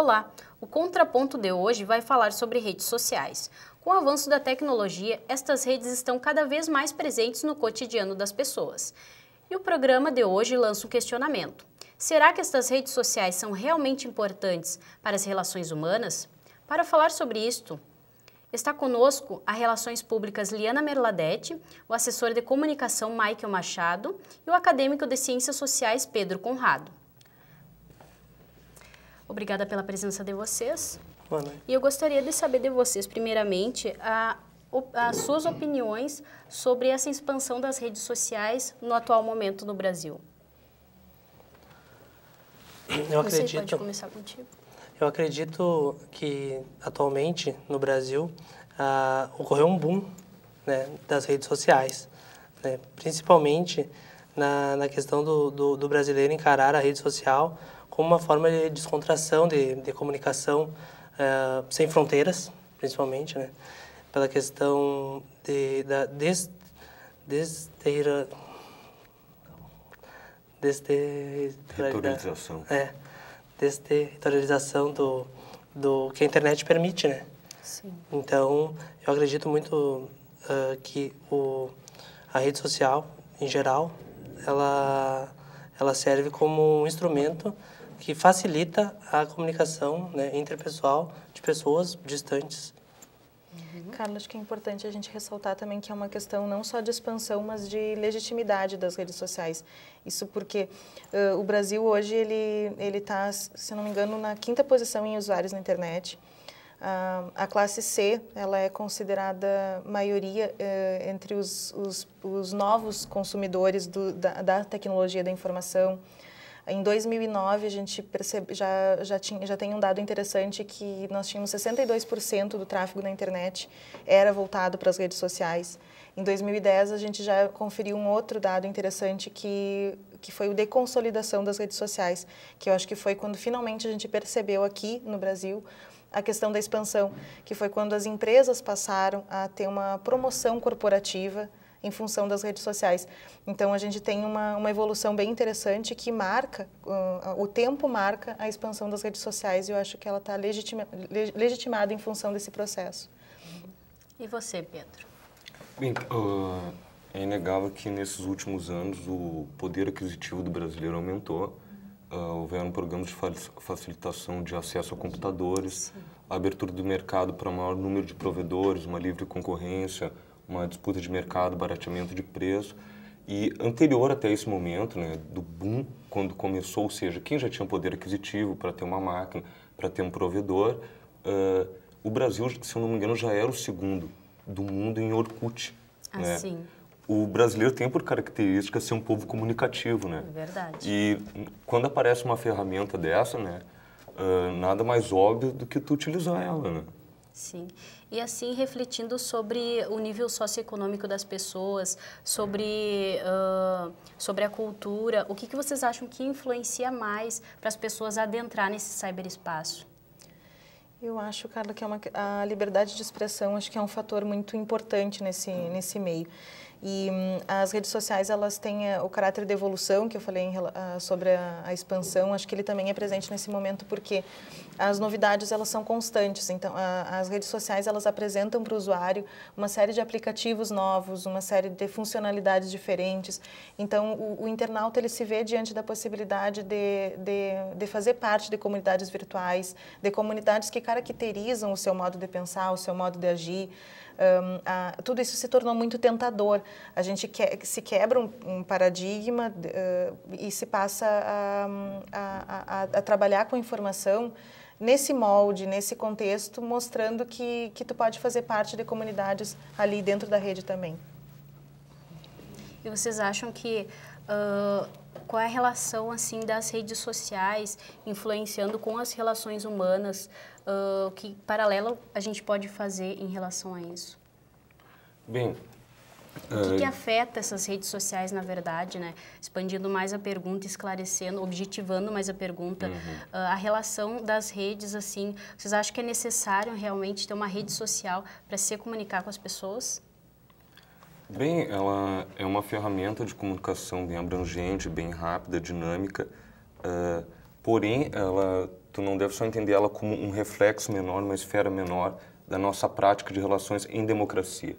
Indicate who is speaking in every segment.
Speaker 1: Olá! O Contraponto de hoje vai falar sobre redes sociais. Com o avanço da tecnologia, estas redes estão cada vez mais presentes no cotidiano das pessoas. E o programa de hoje lança um questionamento. Será que estas redes sociais são realmente importantes para as relações humanas? Para falar sobre isto, está conosco a Relações Públicas Liana Merladete, o assessor de comunicação Michael Machado e o acadêmico de Ciências Sociais Pedro Conrado. Obrigada pela presença de vocês.
Speaker 2: Boa noite.
Speaker 1: E eu gostaria de saber de vocês, primeiramente, as suas opiniões sobre essa expansão das redes sociais no atual momento no Brasil. Pode começar contigo.
Speaker 2: Eu acredito que, atualmente, no Brasil, ocorreu um boom, né, das redes sociais, né, principalmente na questão do brasileiro encarar a rede social como uma forma de descontração, de comunicação sem fronteiras, principalmente, né, pela questão da
Speaker 3: Desterritorialização.
Speaker 2: Desterritorialização do que a internet permite, né?
Speaker 1: Sim.
Speaker 2: Então, eu acredito muito que a rede social, em geral, ela serve como um instrumento que facilita a comunicação, né, interpessoal de pessoas distantes.
Speaker 4: Carla, acho que é importante a gente ressaltar também que é uma questão não só de expansão, mas de legitimidade das redes sociais. Isso porque o Brasil hoje ele está, se não me engano, na 5ª posição em usuários na internet. A classe C, ela é considerada maioria entre os novos consumidores da tecnologia da informação. Em 2009, a gente já tem um dado interessante que nós tínhamos 62% do tráfego na internet era voltado para as redes sociais. Em 2010, a gente já conferiu um outro dado interessante que foi o de consolidação das redes sociais, que eu acho que foi quando finalmente a gente percebeu aqui no Brasil a questão da expansão, que foi quando as empresas passaram a ter uma promoção corporativa em função das redes sociais. Então, a gente tem uma evolução bem interessante que marca, o tempo marca a expansão das redes sociais e eu acho que ela está legitimada em função desse processo.
Speaker 1: E você, Pedro?
Speaker 3: Bem, é inegável que nesses últimos anos o poder aquisitivo do brasileiro aumentou. Houveram programas de facilitação de acesso a computadores, a abertura do mercado para maior número de provedores, uma livre concorrência, uma disputa de mercado, barateamento de preço. E anterior até esse momento, né, do boom, quando começou, ou seja, quem já tinha poder aquisitivo para ter uma máquina, para ter um provedor, o Brasil, se eu não me engano, já era o segundo do mundo em Orkut. Né?
Speaker 1: Sim.
Speaker 3: O brasileiro tem por característica ser um povo comunicativo, né?
Speaker 1: É verdade.
Speaker 3: E quando aparece uma ferramenta dessa, né, nada mais óbvio do que tu utilizar ela, né?
Speaker 1: Sim. E assim, refletindo sobre o nível socioeconômico das pessoas, sobre a cultura, o que vocês acham que influencia mais para as pessoas adentrar nesse cyberespaço?
Speaker 4: Eu acho, Carla, que a liberdade de expressão acho que é um fator muito importante nesse meio. E as redes sociais, elas têm o caráter de evolução, que eu falei sobre a expansão, acho que ele também é presente nesse momento porque as novidades, elas são constantes. Então, as redes sociais, elas apresentam para o usuário uma série de aplicativos novos, uma série de funcionalidades diferentes. Então, o internauta, ele se vê diante da possibilidade de fazer parte de comunidades virtuais, de comunidades que caracterizam o seu modo de pensar, o seu modo de agir. Tudo isso se tornou muito tentador. A gente se quebra um paradigma e se passa a trabalhar com informação nesse molde, nesse contexto, mostrando que tu pode fazer parte de comunidades ali dentro da rede também.
Speaker 1: E vocês acham que qual é a relação assim das redes sociais influenciando com as relações humanas? Que paralelo a gente pode fazer em relação a isso?
Speaker 3: Bem,
Speaker 1: o que afeta essas redes sociais, na verdade, né? Expandindo mais a pergunta, esclarecendo, objetivando mais a pergunta, a relação das redes, assim, vocês acham que é necessário realmente ter uma rede social para se comunicar com as pessoas?
Speaker 3: Bem, ela é uma ferramenta de comunicação bem abrangente, bem rápida, dinâmica, porém ela tu não deve só entender ela como um reflexo menor, uma esfera menor da nossa prática de relações em democracia.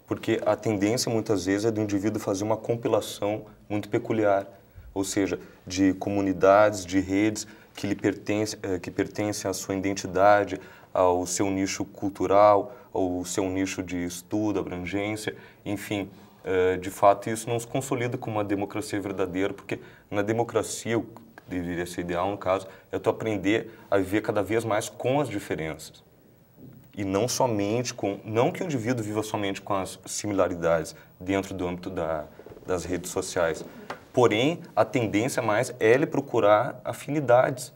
Speaker 3: Porque a tendência, muitas vezes, é do indivíduo fazer uma compilação muito peculiar, ou seja, de comunidades, de redes que pertencem à sua identidade, ao seu nicho cultural, ao seu nicho de estudo, abrangência, enfim. De fato, isso não se consolida como uma democracia verdadeira, porque na democracia, o que deveria ser ideal, no caso, é tu aprender a viver cada vez mais com as diferenças. E não somente com... Não que o indivíduo viva somente com as similaridades dentro do âmbito das redes sociais. Porém, a tendência mais é ele procurar afinidades.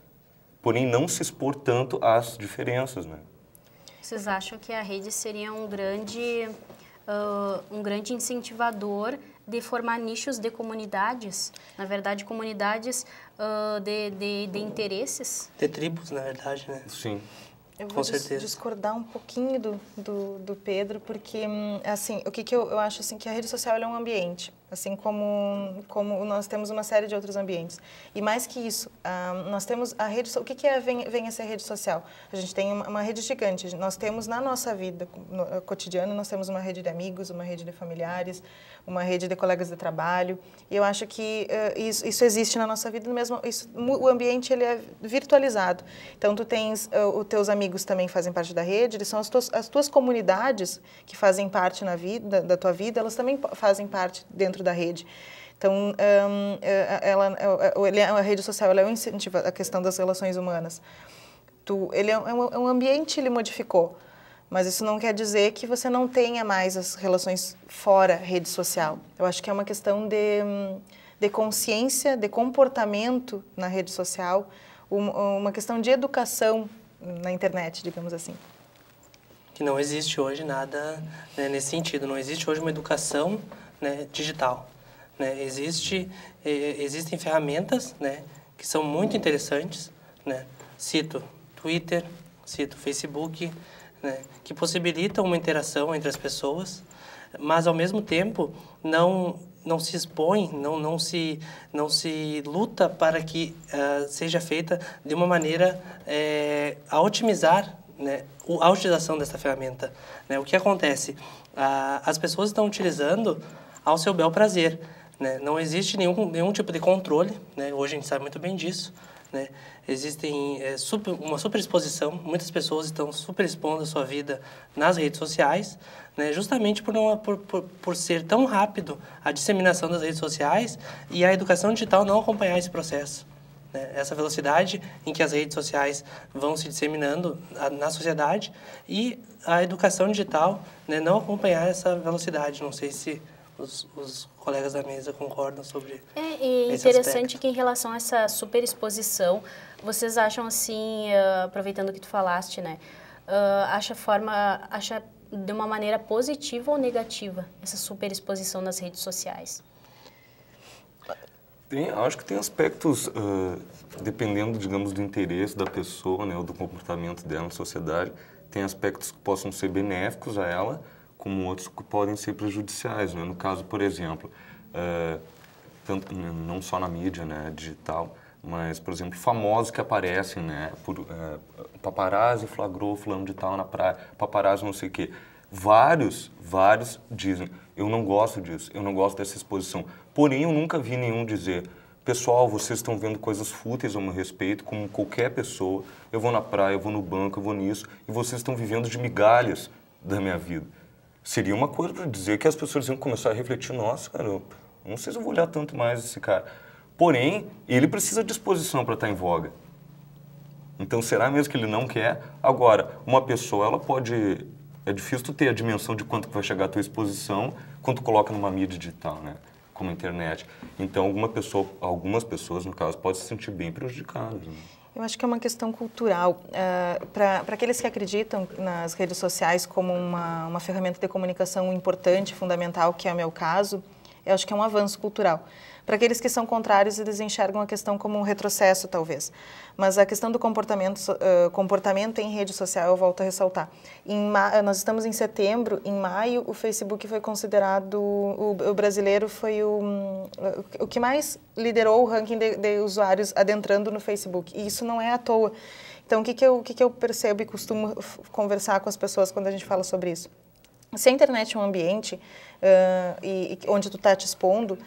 Speaker 3: Porém, não se expor tanto às diferenças, né?
Speaker 1: Vocês acham que a rede seria um grande incentivador de formar nichos de comunidades? Na verdade, comunidades de interesses?
Speaker 2: De tribos, na verdade, né?
Speaker 3: Sim.
Speaker 4: Eu
Speaker 2: Com
Speaker 4: vou
Speaker 2: certeza.
Speaker 4: discordar um pouquinho do Pedro, porque, assim, o que eu acho, assim, que a rede social ela é um ambiente, assim como nós temos uma série de outros ambientes. E mais que isso, nós temos a rede... O que vem a ser a rede social? A gente tem uma rede gigante. Nós temos na nossa vida cotidiana, nós temos uma rede de amigos, uma rede de familiares, uma rede de colegas de trabalho. E eu acho que isso existe na nossa vida mesmo. O ambiente ele é virtualizado. Então, tu tens os teus amigos também fazem parte da rede, eles são as tuas comunidades que fazem parte da tua vida, elas também fazem parte dentro da rede. Então, a rede social ela é um incentivo à questão das relações humanas. Ele é um ambiente, ele modificou, mas isso não quer dizer que você não tenha mais as relações fora rede social. Eu acho que é uma questão de consciência, de comportamento na rede social, uma questão de educação na internet, digamos assim.
Speaker 2: Que não existe hoje nada, né, nesse sentido. Não existe hoje uma educação, né, digital. Né? Existem ferramentas, né, que são muito interessantes. Né? Cito Twitter, cito Facebook, né, que possibilitam uma interação entre as pessoas, mas, ao mesmo tempo, não se expõe, não se luta para que seja feita de uma maneira a otimizar, né, a utilização dessa ferramenta. Né? O que acontece? As pessoas estão utilizando ao seu bel prazer. Né? Não existe nenhum tipo de controle, né? Hoje a gente sabe muito bem disso. Né? Existem uma superexposição, muitas pessoas estão superexpondo a sua vida nas redes sociais, né? Justamente por ser tão rápido a disseminação das redes sociais e a educação digital não acompanhar esse processo. Né? Essa velocidade em que as redes sociais vão se disseminando na sociedade e a educação digital, né, não acompanhar essa velocidade. Não sei se os colegas da mesa concordam sobre esse
Speaker 1: interessante
Speaker 2: aspecto.
Speaker 1: que, em relação a essa superexposição, vocês acham assim, aproveitando o que tu falaste, né, acha de uma maneira positiva ou negativa essa superexposição nas redes sociais?
Speaker 3: Acho que tem aspectos, dependendo, digamos, do interesse da pessoa, né, ou do comportamento dela na sociedade, tem aspectos que possam ser benéficos a ela, como outros que podem ser prejudiciais. Né? No caso, por exemplo, tanto, não só na mídia, né, digital, mas, por exemplo, famosos que aparecem, né, paparazzi flagrou fulano de tal na praia, paparazzi não sei o quê. Vários dizem, eu não gosto disso, eu não gosto dessa exposição. Porém, eu nunca vi nenhum dizer, pessoal, vocês estão vendo coisas fúteis ao meu respeito, como qualquer pessoa, eu vou na praia, eu vou no banco, eu vou nisso, e vocês estão vivendo de migalhas da minha vida. Seria uma coisa para dizer que as pessoas iam começar a refletir, nossa, cara, eu não sei se eu vou olhar tanto mais esse cara. Porém, ele precisa de disposição para estar em voga. Então, será mesmo que ele não quer? Agora, uma pessoa, ela pode... É difícil tu ter a dimensão de quanto vai chegar a tua exposição quando tu coloca numa mídia digital, né? Como a internet. Então, algumas pessoas, no caso, podem se sentir bem prejudicadas. Né?
Speaker 4: Eu acho que é uma questão cultural. Para aqueles que acreditam nas redes sociais como uma ferramenta de comunicação importante, fundamental, que é o meu caso, Eu acho que é um avanço cultural. Para aqueles que são contrários, eles enxergam a questão como um retrocesso, talvez. Mas a questão do comportamento em rede social, eu volto a ressaltar. Nós estamos em setembro, em maio, o Facebook foi considerado, o brasileiro foi o que mais liderou o ranking de usuários adentrando no Facebook. E isso não é à toa. Então, o que eu percebo e costumo conversar com as pessoas quando a gente fala sobre isso? Se a internet é um ambiente onde tu está te expondo,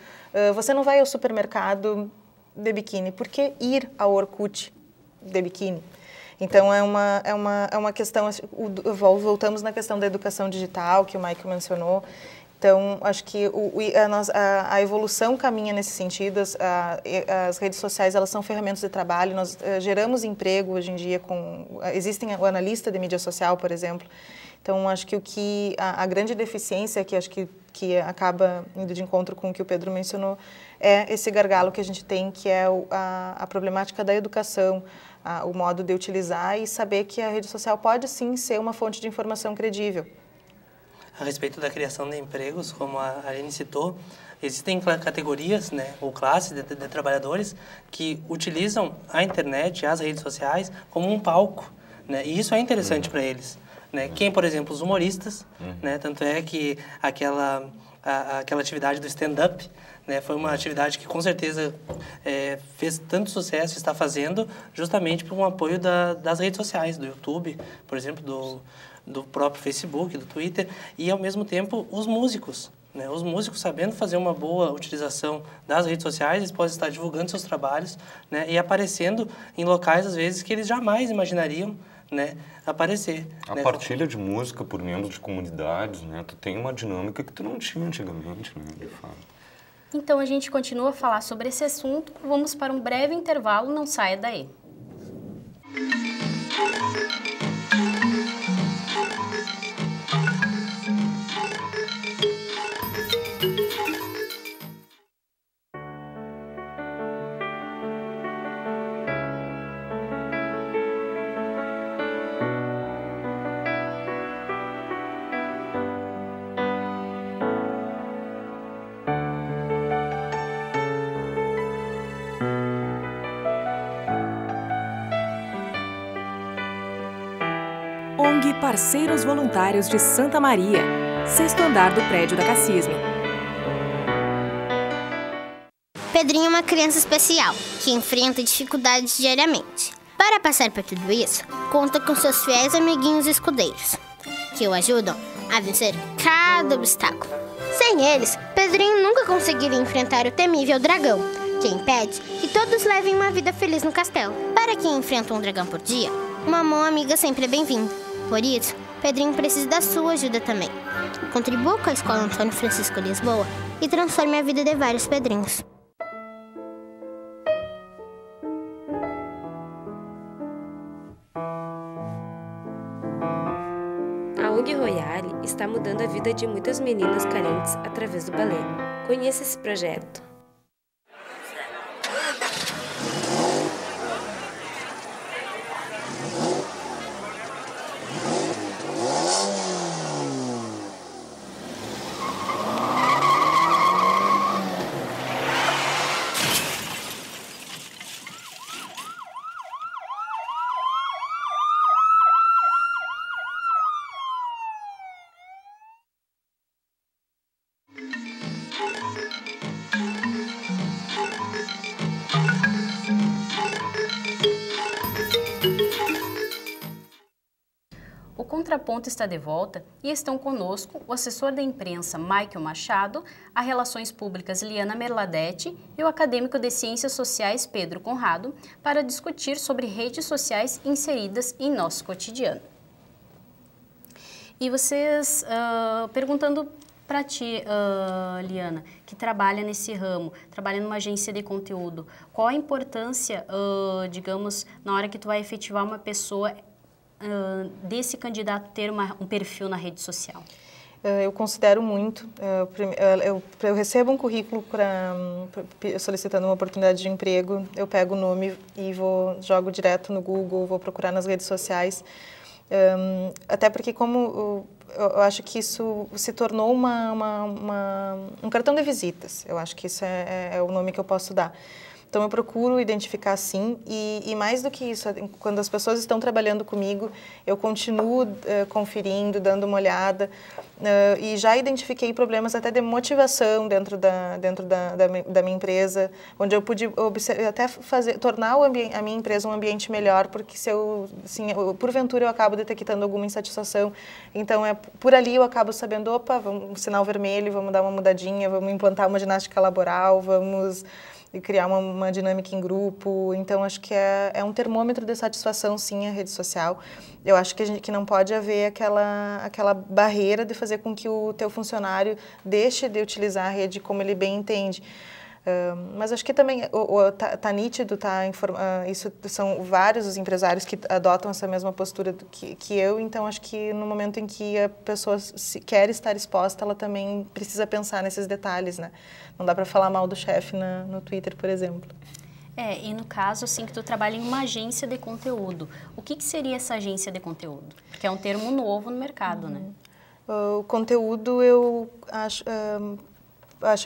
Speaker 4: você não vai ao supermercado de biquíni. Por que ir ao Orkut de biquíni? Então, é uma questão... Voltamos na questão da educação digital, que o Michael mencionou. Então, acho que a evolução caminha nesse sentido. As redes sociais, elas são ferramentas de trabalho. Nós geramos emprego hoje em dia. Existem o analista de mídia social, por exemplo. Então, acho que a grande deficiência, que acho que acaba indo de encontro com o que o Pedro mencionou, é esse gargalo que a gente tem, que é a problemática da educação, o modo de utilizar e saber que a rede social pode, sim, ser uma fonte de informação credível.
Speaker 2: A respeito da criação de empregos, como a Aline citou, existem categorias, né, ou classes de trabalhadores que utilizam a internet, as redes sociais, como um palco, né, e isso é interessante para eles. Né? Quem, por exemplo, os humoristas, né? Tanto é que aquela atividade do stand-up, né? Foi uma atividade que com certeza fez tanto sucesso, está fazendo justamente por um apoio das redes sociais, do YouTube, por exemplo, do próprio Facebook, do Twitter, e ao mesmo tempo os músicos. Né? Os músicos, sabendo fazer uma boa utilização das redes sociais, eles podem estar divulgando seus trabalhos, né? E aparecendo em locais, às vezes, que eles jamais imaginariam, né, aparecer.
Speaker 3: A partilha de música por membros de comunidades, né, tu tem uma dinâmica que tu não tinha antigamente, né, de fato.
Speaker 1: Então a gente continua a falar sobre esse assunto, vamos para um breve intervalo, não saia daí.
Speaker 5: ONG Parceiros Voluntários de Santa Maria, 6º andar do prédio da Cassisme.
Speaker 6: Pedrinho é uma criança especial, que enfrenta dificuldades diariamente. Para passar por tudo isso, conta com seus fiéis amiguinhos e escudeiros, que o ajudam a vencer cada obstáculo. Sem eles, Pedrinho nunca conseguiria enfrentar o temível dragão, que impede que todos levem uma vida feliz no castelo. Para quem enfrenta um dragão por dia, uma mão amiga sempre é bem-vinda. Por isso, Pedrinho precisa da sua ajuda também. Contribua com a Escola Antônio Francisco Lisboa e transforme a vida de vários Pedrinhos.
Speaker 7: A ONG Royale está mudando a vida de muitas meninas carentes através do balé. Conheça esse projeto.
Speaker 1: O Contraponto está de volta e estão conosco o assessor da imprensa Michael Machado, a Relações Públicas Liana Merladete e o acadêmico de Ciências Sociais Pedro Conrado para discutir sobre redes sociais inseridas em nosso cotidiano. E vocês, perguntando para ti, Liana, que trabalha nesse ramo, trabalha numa agência de conteúdo, qual a importância, digamos, na hora que tu vai efetivar uma pessoa desse candidato ter um perfil na rede social?
Speaker 4: Eu considero muito. Eu recebo um currículo solicitando uma oportunidade de emprego, eu pego o nome e jogo direto no Google, vou procurar nas redes sociais. Até porque, como eu acho que isso se tornou um cartão de visitas. Eu acho que isso é o nome que eu posso dar. Então, eu procuro identificar sim, e mais do que isso, quando as pessoas estão trabalhando comigo, eu continuo conferindo, dando uma olhada, e já identifiquei problemas até de motivação dentro da minha empresa, onde eu pude até tornar a minha empresa um ambiente melhor, porque se porventura eu acabo detectando alguma insatisfação, então por ali eu acabo sabendo, opa, vamos, um sinal vermelho, vamos dar uma mudadinha, vamos implantar uma ginástica laboral, vamos criar uma dinâmica em grupo. Então, acho que é um termômetro de satisfação, sim, a rede social. Eu acho que não pode haver aquela barreira de fazer com que o teu funcionário deixe de utilizar a rede como ele bem entende. Mas acho que também tá nítido, isso são vários os empresários que adotam essa mesma postura que eu, então acho que no momento em que a pessoa quer estar exposta, ela também precisa pensar nesses detalhes, né? Não dá para falar mal do chefe no Twitter, por exemplo.
Speaker 1: E no caso, assim, que tu trabalha em uma agência de conteúdo, o que seria essa agência de conteúdo? Porque é um termo novo no mercado, né?
Speaker 4: O conteúdo, eu acho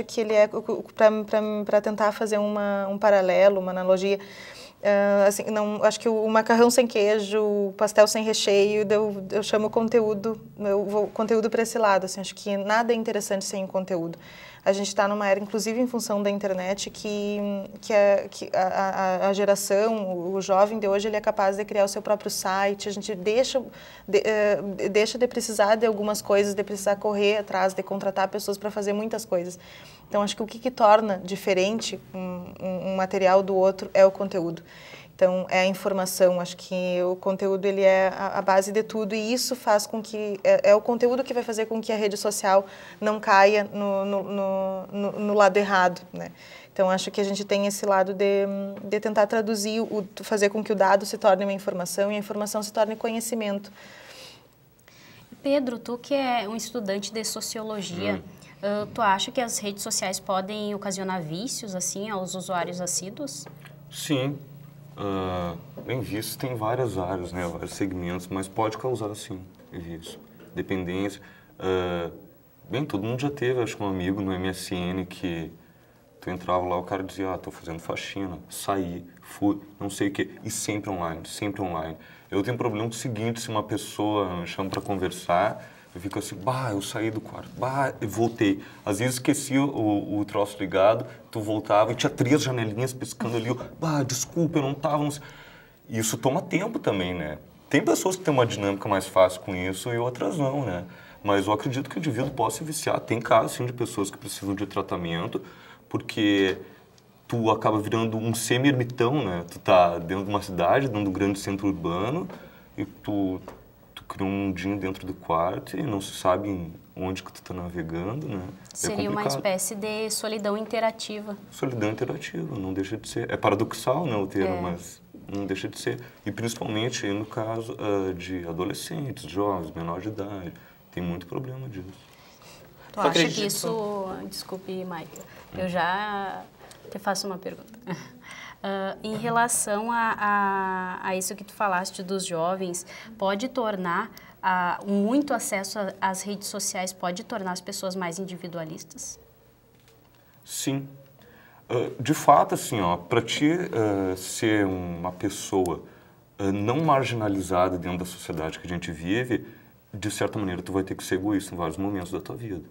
Speaker 4: que ele é, para tentar fazer um paralelo, uma analogia, assim, acho que o macarrão sem queijo, o pastel sem recheio, eu chamo conteúdo, eu vou conteúdo para esse lado, assim, acho que nada é interessante sem conteúdo. A gente está numa era, inclusive em função da internet, que a geração, o jovem de hoje, ele é capaz de criar o seu próprio site, a gente deixa de precisar de algumas coisas, de precisar correr atrás, de contratar pessoas para fazer muitas coisas. Então, acho que o que torna diferente um material do outro é o conteúdo. Então, é a informação, acho que o conteúdo ele é a base de tudo, e isso faz com que, é o conteúdo que vai fazer com que a rede social não caia no lado errado, né? Então, acho que a gente tem esse lado de tentar traduzir, fazer com que o dado se torne uma informação e a informação se torne conhecimento.
Speaker 1: Pedro, tu que é um estudante de sociologia, tu acha que as redes sociais podem ocasionar vícios, assim, aos usuários assíduos?
Speaker 3: Sim. Bem, vício tem várias áreas, né, vários segmentos, mas pode causar, sim, vício. Dependência. Bem, todo mundo já teve, acho que um amigo no MSN que tu entrava lá, o cara dizia, tô fazendo faxina, saí, fui, não sei o quê, e sempre online, sempre online. Eu tenho um problema com o seguinte, se uma pessoa me chama para conversar, eu fico assim, eu saí do quarto, e voltei. Às vezes esqueci o troço ligado, tu voltava e tinha 3 janelinhas piscando ali, desculpa, eu não tava... Isso toma tempo também, né? Tem pessoas que têm uma dinâmica mais fácil com isso e outras não, né? Mas eu acredito que o indivíduo possa se viciar. Tem casos, sim, de pessoas que precisam de tratamento, porque tu acaba virando um semi-ermitão, né? Tu tá dentro de uma cidade, dentro de um grande centro urbano, e tu cria um mundinho dentro do quarto e não se sabe onde que tu tá navegando, né?
Speaker 1: Seria uma espécie de solidão interativa.
Speaker 3: Solidão interativa, não deixa de ser. É paradoxal, né, o termo, mas não deixa de ser. E principalmente no caso de adolescentes, jovens, menores de idade. Tem muito problema disso.
Speaker 1: Tu acha que isso... Desculpe, Michael. Eu já te faço uma pergunta. Em relação a isso que tu falaste dos jovens, pode tornar muito acesso às redes sociais, pode tornar as pessoas mais individualistas?
Speaker 3: Sim. De fato, assim, para ti ser uma pessoa não marginalizada dentro da sociedade que a gente vive, de certa maneira tu vai ter que ser egoísta em vários momentos da tua vida.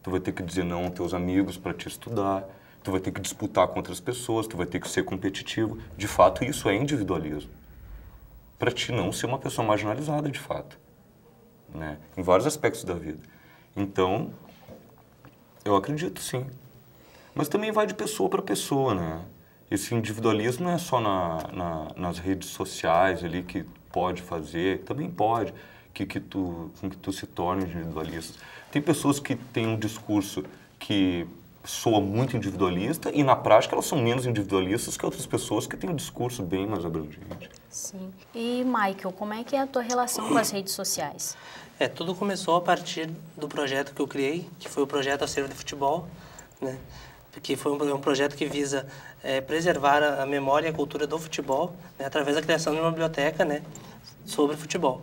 Speaker 3: Tu vai ter que dizer não aos teus amigos para te estudar, tu vai ter que disputar com outras pessoas, tu vai ter que ser competitivo. De fato, isso é individualismo. Para ti não ser uma pessoa marginalizada, de fato, né? Em vários aspectos da vida. Então, eu acredito, sim. Mas também vai de pessoa para pessoa, né? Esse individualismo não é só nas redes sociais ali que pode fazer, também pode, que tu se torne individualista. Tem pessoas que têm um discurso que soa muito individualista e na prática elas são menos individualistas que outras pessoas que têm um discurso bem mais abrangente.
Speaker 1: Sim. E, Michael, como é que é a tua relação com as redes sociais?
Speaker 2: Tudo começou a partir do projeto que eu criei, que foi o projeto Acervo de Futebol, né? Que foi um projeto que visa preservar a memória e a cultura do futebol, né? Através da criação de uma biblioteca, né? Sobre futebol.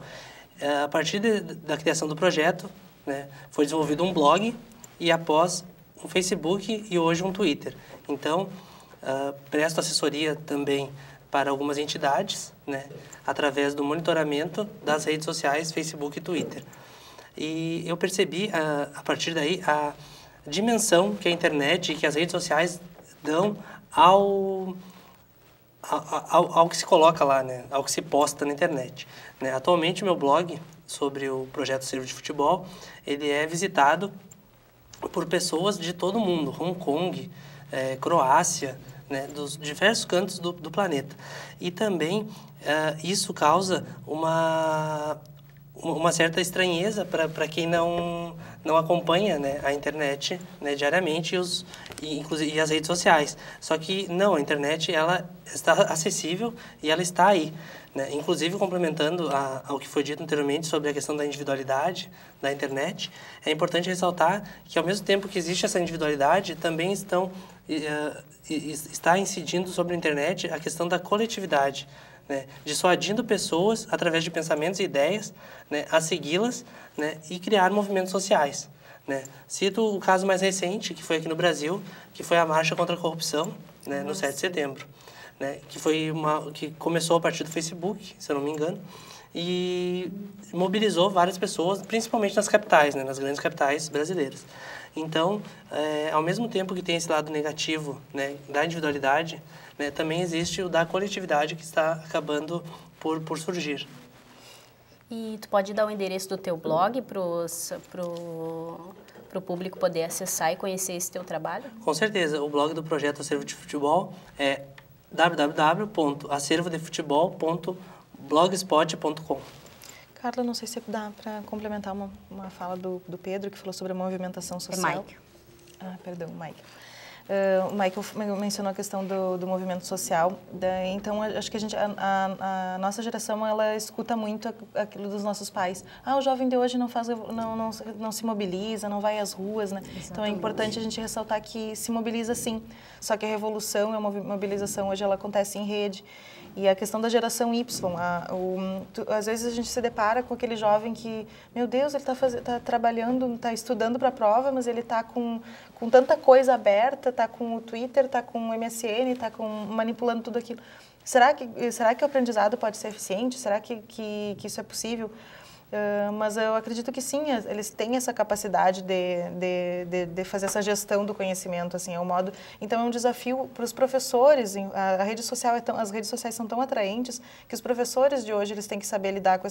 Speaker 2: a partir da criação do projeto, né, foi desenvolvido um blog e após um Facebook e hoje um Twitter. Então, presto assessoria também para algumas entidades, né, através do monitoramento das redes sociais, Facebook e Twitter. E eu percebi, a partir daí, a dimensão que a internet e que as redes sociais dão ao que se coloca lá, né, ao que se posta na internet. Né? Atualmente, o meu blog sobre o projeto Acervo de Futebol, ele é visitado por pessoas de todo o mundo, Hong Kong, Croácia, né, dos diversos cantos do planeta. E também isso causa uma certa estranheza para quem não acompanha, né, a internet, né, diariamente e as redes sociais. Só que não, a internet ela está acessível e ela está aí. Né? Inclusive, complementando ao que foi dito anteriormente sobre a questão da individualidade da internet, é importante ressaltar que, ao mesmo tempo que existe essa individualidade, também está incidindo sobre a internet a questão da coletividade, né? Dissuadindo pessoas, através de pensamentos e ideias, né, a segui-las, né, e criar movimentos sociais. Né? Cito o caso mais recente, que foi aqui no Brasil, que foi a Marcha contra a Corrupção, né, no 7 de setembro. Né, que começou a partir do Facebook, se eu não me engano, e mobilizou várias pessoas, principalmente nas capitais, né, nas grandes capitais brasileiras. Então, ao mesmo tempo que tem esse lado negativo, né, da individualidade, né, também existe o da coletividade que está acabando por surgir.
Speaker 1: E tu pode dar o endereço do teu blog para o público poder acessar e conhecer esse teu trabalho? Com certeza. O blog do Projeto Acervo de Futebol é www.acervodefutebol.blogspot.com.
Speaker 4: Carla, não sei se dá para complementar uma fala do Pedro, que falou sobre a movimentação social.
Speaker 1: É Mike.
Speaker 4: Perdão, Mike. O Michael mencionou a questão do movimento social. Então, acho que a nossa geração, ela escuta muito aquilo dos nossos pais. O jovem de hoje não se mobiliza, não vai às ruas, né? Então, é importante a gente ressaltar que se mobiliza sim. Só que a revolução, a mobilização hoje, ela acontece em rede. E a questão da geração Y, às vezes a gente se depara com aquele jovem que, meu Deus, ele está trabalhando, está estudando para a prova, mas ele está com tanta coisa aberta, está com o Twitter, está com o MSN, está manipulando tudo aquilo. Será que o aprendizado pode ser eficiente? Será que isso é possível? Mas eu acredito que sim, eles têm essa capacidade de fazer essa gestão do conhecimento, assim, é um modo. Então é um desafio para os professores. A rede social as redes sociais são tão atraentes que os professores de hoje eles têm que saber lidar com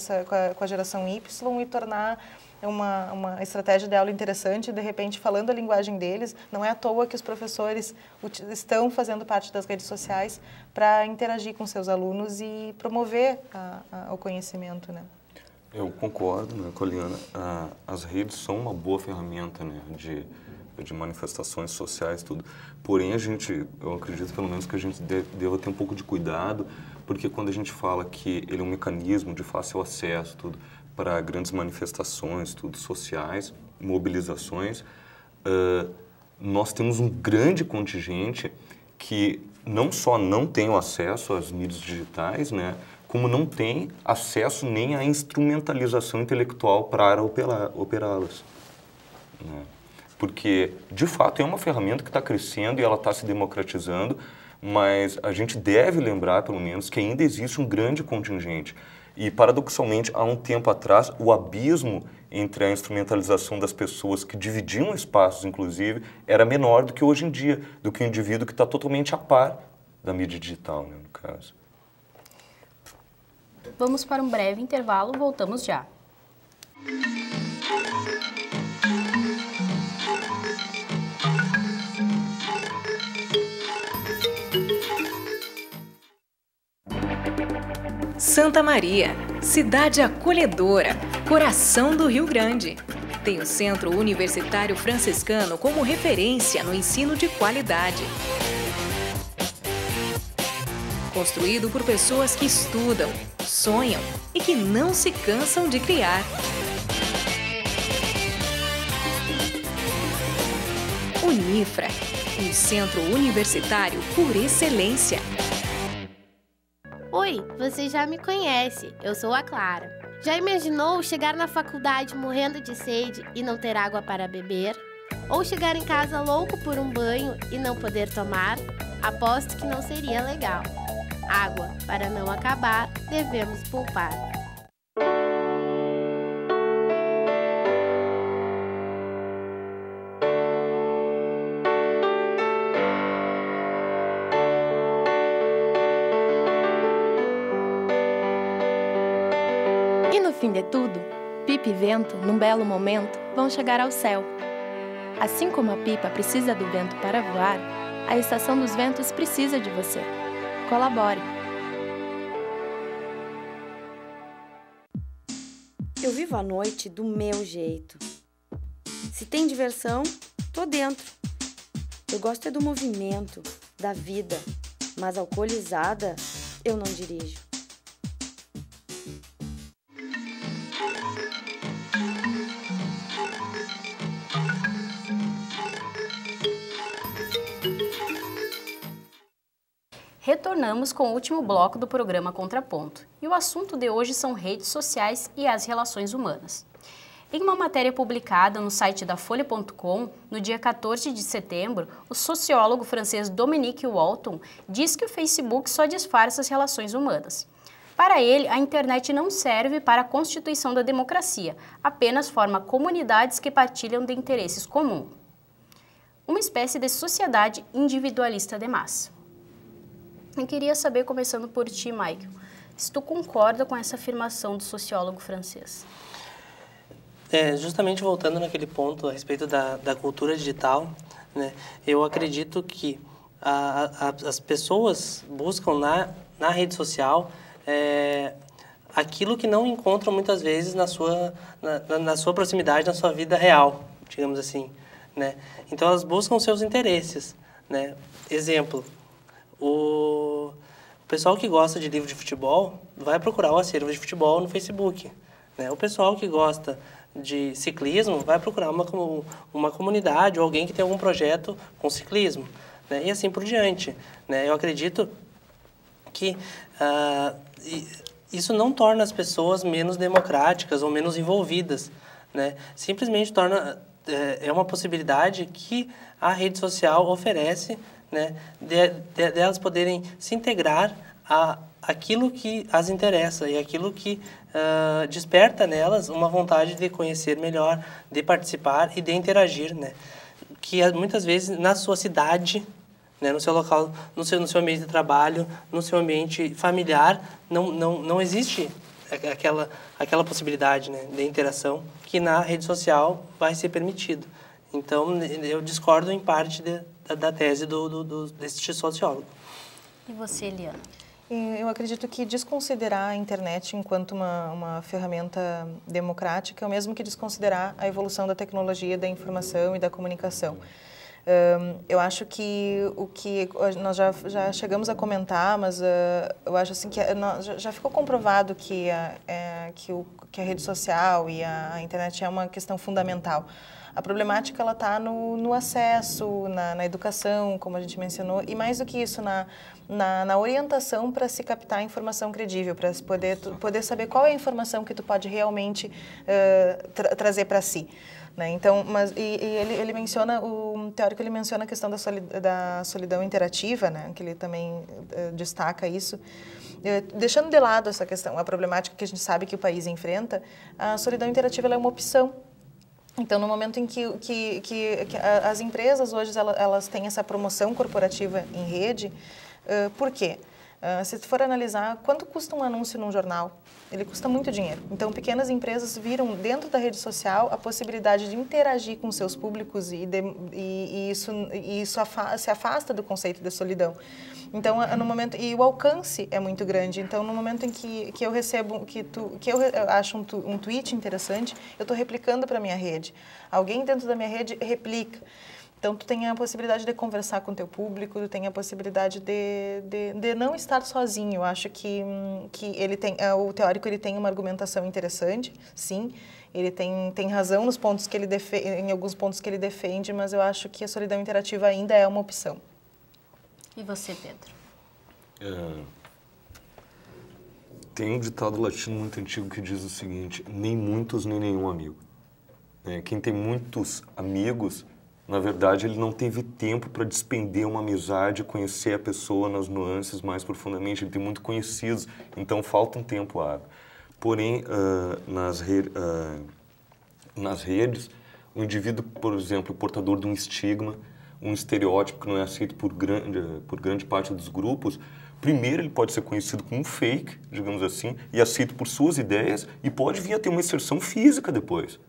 Speaker 4: a geração Y e tornar uma estratégia de aula interessante, de repente falando a linguagem deles. Não é à toa que os professores estão fazendo parte das redes sociais para interagir com seus alunos e promover o conhecimento, né?
Speaker 3: Eu concordo, né, com a Liana. As redes são uma boa ferramenta, né, de manifestações sociais, tudo. Porém, eu acredito pelo menos que a gente deva ter um pouco de cuidado, porque quando a gente fala que ele é um mecanismo de fácil acesso, tudo, para grandes manifestações, tudo, sociais, mobilizações, nós temos um grande contingente que não só não tem o acesso às mídias digitais, né, como não tem acesso nem à instrumentalização intelectual para operá-las. Né? Porque, de fato, é uma ferramenta que está crescendo e ela está se democratizando, mas a gente deve lembrar, pelo menos, que ainda existe um grande contingente. E, paradoxalmente, há um tempo atrás, o abismo entre a instrumentalização das pessoas que dividiam espaços, inclusive, era menor do que hoje em dia, do que o indivíduo que está totalmente a par da mídia digital, né, no caso.
Speaker 1: Vamos para um breve intervalo, voltamos já.
Speaker 5: Santa Maria, cidade acolhedora, coração do Rio Grande. Tem o Centro Universitário Franciscano como referência no ensino de qualidade. Construído por pessoas que estudam, sonham e que não se cansam de criar. Unifra, um centro universitário por excelência.
Speaker 6: Oi, você já me conhece, eu sou a Clara.
Speaker 8: Já imaginou chegar na faculdade morrendo de sede e não ter água para beber? Ou chegar em casa louco por um banho e não poder tomar? Aposto que não seria legal. Água, para não acabar, devemos poupar.
Speaker 9: E no fim de tudo, pipa e vento, num belo momento, vão chegar ao céu. Assim como a pipa precisa do vento para voar, a Estação dos Ventos precisa de você. Colabore!
Speaker 10: Eu vivo a noite do meu jeito. Se tem diversão, tô dentro. Eu gosto é do movimento, da vida, mas alcoolizada, eu não dirijo.
Speaker 1: Retornamos com o último bloco do programa Contraponto. E o assunto de hoje são redes sociais e as relações humanas. Em uma matéria publicada no site da Folha.com, no dia 14 de setembro, o sociólogo francês Dominique Walton diz que o Facebook só disfarça as relações humanas. Para ele, a internet não serve para a constituição da democracia, apenas forma comunidades que partilham de interesses comuns. Uma espécie de sociedade individualista de massa. Eu queria saber, começando por ti, Michael, se tu concorda com essa afirmação do sociólogo francês.
Speaker 2: Justamente voltando naquele ponto a respeito da cultura digital, né, eu acredito que as pessoas buscam na rede social aquilo que não encontram muitas vezes na sua proximidade, na sua vida real, digamos assim, né? Então elas buscam seus interesses, né? Exemplo, o pessoal que gosta de livro de futebol vai procurar o acervo de futebol no Facebook, né? O pessoal que gosta de ciclismo vai procurar uma comunidade ou alguém que tem algum projeto com ciclismo, né? E assim por diante, né? Eu acredito que isso não torna as pessoas menos democráticas ou menos envolvidas, né? Simplesmente torna é uma possibilidade que a rede social oferece, né, de elas poderem se integrar a aquilo que as interessa e aquilo que desperta nelas uma vontade de conhecer melhor, de participar e de interagir, né? Que muitas vezes na sua cidade, né, no seu local, no seu ambiente de trabalho, no seu ambiente familiar, não existe aquela possibilidade, né, de interação que na rede social vai ser permitido. Então, eu discordo em parte da tese deste sociólogo.
Speaker 1: E você, Eliana?
Speaker 4: Eu acredito que desconsiderar a internet enquanto uma ferramenta democrática é o mesmo que desconsiderar a evolução da tecnologia, da informação e da comunicação. Eu acho que o que nós já chegamos a comentar, mas eu acho assim que já ficou comprovado que a rede social e a internet é uma questão fundamental. A problemática ela está no acesso, na educação, como a gente mencionou, e mais do que isso, na orientação para se captar informação credível, para poder saber qual é a informação que tu pode realmente trazer para si. Né? Então, ele menciona, o teórico ele menciona a questão da solidão interativa, né? Que ele também destaca isso. Deixando de lado essa questão, a problemática que a gente sabe que o país enfrenta, a solidão interativa ela é uma opção. Então, no momento em que as empresas hoje elas têm essa promoção corporativa em rede, por quê? Se tu for analisar, quanto custa um anúncio num jornal? Ele custa muito dinheiro. Então, pequenas empresas viram dentro da rede social a possibilidade de interagir com seus públicos e isso se afasta do conceito de solidão. Então, no momento, e o alcance é muito grande. Então, no momento em que eu recebo, que eu acho um tweet interessante, eu estou replicando para a minha rede. Alguém dentro da minha rede replica. Então, tu tem a possibilidade de conversar com o teu público, tu tem a possibilidade de não estar sozinho. Eu acho que ele tem, o teórico ele tem uma argumentação interessante, sim. Ele tem razão nos pontos que ele em alguns pontos que ele defende, mas eu acho que a solidão interativa ainda é uma opção.
Speaker 1: E você, Pedro?
Speaker 3: Tem um ditado latino muito antigo que diz o seguinte: nem muitos nem nenhum amigo. Quem tem muitos amigos, na verdade, ele não teve tempo para despender uma amizade, conhecer a pessoa nas nuances mais profundamente. Ele tem muito conhecidos, então falta um tempo hábil. Porém, nas redes, o indivíduo, por exemplo, portador de um estigma, um estereótipo que não é aceito por grande parte dos grupos, primeiro ele pode ser conhecido como um fake, digamos assim, e aceito por suas ideias, e pode vir a ter uma inserção física depois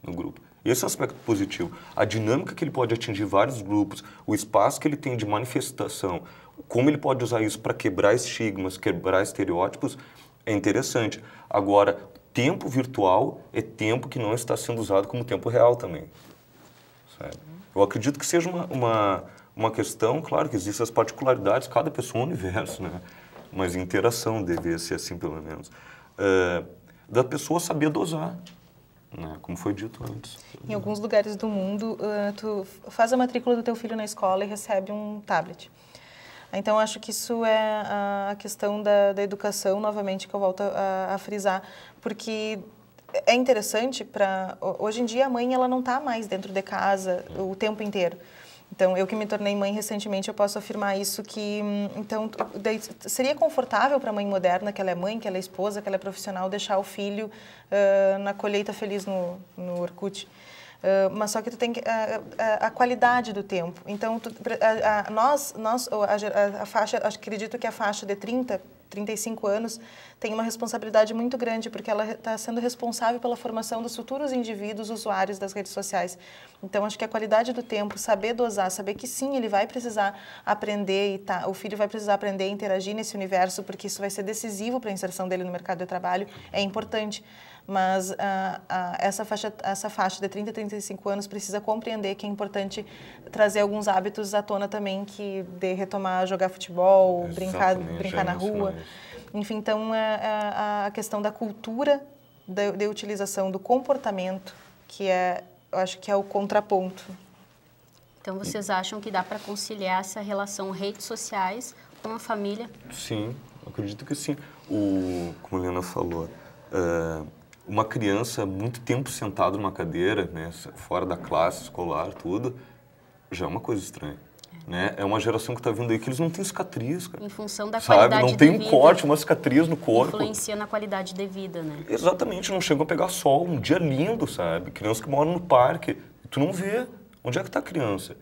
Speaker 3: no grupo. Esse é um aspecto positivo. A dinâmica que ele pode atingir vários grupos, o espaço que ele tem de manifestação, como ele pode usar isso para quebrar estigmas, quebrar estereótipos, é interessante. Agora, tempo virtual é tempo que não está sendo usado como tempo real também. Sabe? Eu acredito que seja uma questão, claro que existem as particularidades, cada pessoa é um universo, né? Mas interação deveria ser assim, pelo menos. Da pessoa saber dosar, né? Como foi dito antes.
Speaker 4: Em alguns lugares do mundo, tu faz a matrícula do teu filho na escola e recebe um tablet. Então, acho que isso é a questão da educação, novamente, que eu volto a frisar, porque é interessante para... Hoje em dia, a mãe ela não está mais dentro de casa o tempo inteiro. Então, eu que me tornei mãe recentemente, eu posso afirmar isso, que então seria confortável para a mãe moderna, que ela é mãe, que ela é esposa, que ela é profissional, deixar o filho na colheita feliz no Orkut. Mas só que tu tem que, a qualidade do tempo. Então, a faixa, acredito que a faixa de 35 anos tem uma responsabilidade muito grande, porque ela está sendo responsável pela formação dos futuros indivíduos usuários das redes sociais. Então, acho que a qualidade do tempo, saber dosar, saber que sim, ele vai precisar aprender, o filho vai precisar aprender a interagir nesse universo, porque isso vai ser decisivo para a inserção dele no mercado de trabalho, é importante. Mas essa faixa de 30 a 35 anos precisa compreender que é importante trazer alguns hábitos à tona também, que de retomar jogar futebol, brincar na rua. Enfim, então a questão da cultura de utilização do comportamento, que eu acho que é o contraponto.
Speaker 1: Então, vocês acham que dá para conciliar essa relação redes sociais com a família?
Speaker 3: Sim, acredito que sim. Como a Helena falou, uma criança muito tempo sentada numa cadeira, né, fora da classe escolar, tudo, já é uma coisa estranha. Né? É uma geração que está vindo aí que eles não têm cicatriz, cara.
Speaker 1: Em função da qualidade de vida.
Speaker 3: Não tem um corte, uma cicatriz no corpo.
Speaker 1: Influencia na qualidade de vida, né?
Speaker 3: Exatamente, não chegam a pegar sol, um dia lindo, sabe? Crianças que moram no parque, tu não vê. Onde é que está a criança?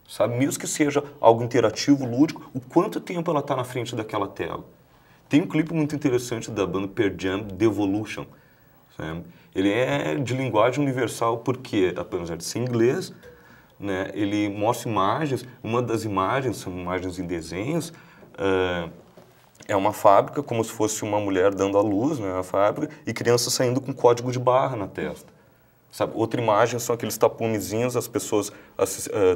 Speaker 3: Sabe? Mesmo que seja algo interativo, lúdico, o quanto tempo ela está na frente daquela tela. Tem um clipe muito interessante da banda Pearl Jam, Devolution. Sabe? Ele é de linguagem universal porque, apesar de ser inglês, né, ele mostra imagens. Uma das imagens, são imagens em desenhos, é uma fábrica, como se fosse uma mulher dando à luz, né, a fábrica, e crianças saindo com código de barra na testa. Sabe? Outra imagem são aqueles tapumezinhos, as pessoas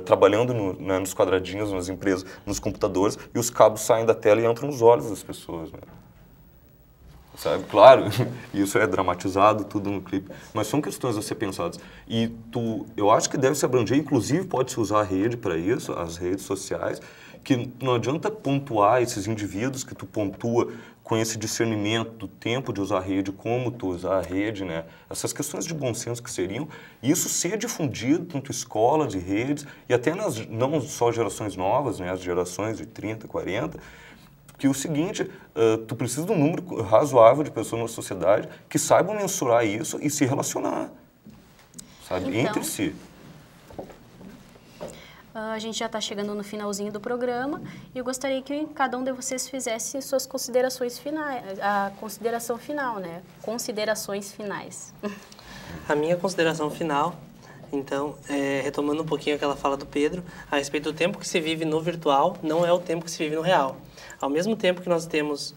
Speaker 3: trabalhando nos quadradinhos, nas empresas, nos computadores, e os cabos saem da tela e entram nos olhos das pessoas. Né? Sabe? Claro, isso é dramatizado, tudo no clipe, mas são questões a ser pensadas. E eu acho que deve se abranger, inclusive pode-se usar a rede para isso, as redes sociais, que não adianta pontuar esses indivíduos que tu pontua com esse discernimento do tempo de usar a rede, como tu usar a rede, né? Essas questões de bom senso que seriam, isso ser difundido tanto escolas e redes, e até não só gerações novas, né? As gerações de 30, 40, que o seguinte, tu precisa de um número razoável de pessoas na sociedade que saibam mensurar isso e se relacionar, sabe, então, entre si.
Speaker 1: A gente já está chegando no finalzinho do programa e eu gostaria que cada um de vocês fizesse suas considerações finais, a consideração final, né? Considerações finais.
Speaker 2: A minha consideração final, então, retomando um pouquinho aquela fala do Pedro, a respeito do tempo que se vive no virtual, não é o tempo que se vive no real. Ao mesmo tempo que nós temos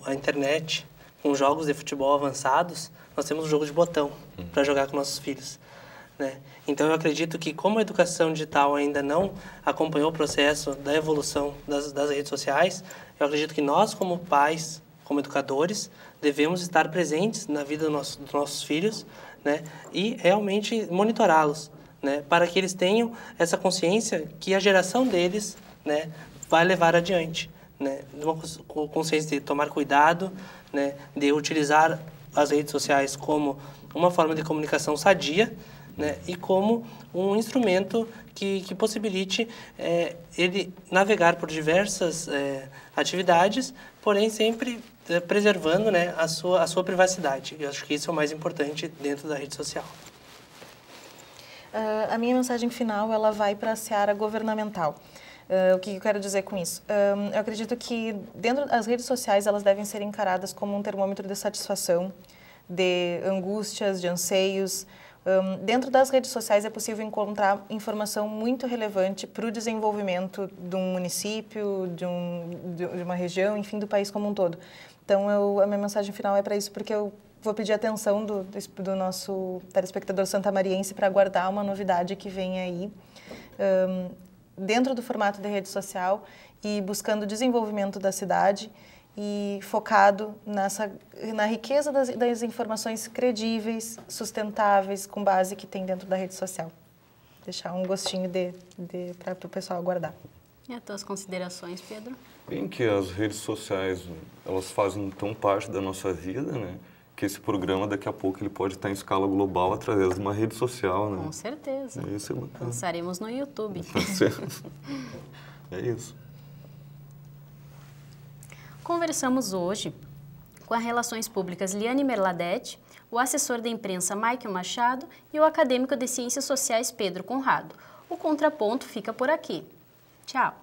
Speaker 2: a internet com jogos de futebol avançados, nós temos o jogo de botão para jogar com nossos filhos. Né? Então, eu acredito que como a educação digital ainda não acompanhou o processo da evolução das redes sociais, eu acredito que nós, como pais, como educadores, devemos estar presentes na vida dos nossos filhos, né? E realmente monitorá-los, né? Para que eles tenham essa consciência que a geração deles, né, vai levar adiante. Né? Uma consciência de tomar cuidado, né, de utilizar as redes sociais como uma forma de comunicação sadia, né, e como um instrumento que possibilite ele navegar por diversas atividades, porém sempre preservando, né, a sua privacidade. Eu acho que isso é o mais importante dentro da rede social.
Speaker 4: A minha mensagem final ela vai para a seara governamental. O que eu quero dizer com isso? Eu acredito que as redes sociais elas devem ser encaradas como um termômetro de satisfação, de angústias, de anseios. Dentro das redes sociais é possível encontrar informação muito relevante para o desenvolvimento de um município, de uma região, enfim, do país como um todo. Então, a minha mensagem final é para isso, porque eu vou pedir a atenção do nosso telespectador santamariense para aguardar uma novidade que vem aí, dentro do formato de rede social e buscando o desenvolvimento da cidade e focado na riqueza das informações credíveis, sustentáveis, com base que tem dentro da rede social. Deixar um gostinho para o pessoal aguardar.
Speaker 1: E as tuas considerações, Pedro?
Speaker 3: Bem que as redes sociais, elas fazem tão parte da nossa vida, né? Que esse programa, daqui a pouco, ele pode estar em escala global através de uma rede social, né?
Speaker 1: Com certeza.
Speaker 3: Isso é bacana.
Speaker 1: Lançaremos no YouTube.
Speaker 3: É isso.
Speaker 1: Conversamos hoje com as Relações Públicas Liane Merladete, o assessor de imprensa Michael Machado e o acadêmico de Ciências Sociais Pedro Conrado. O Contraponto fica por aqui. Tchau!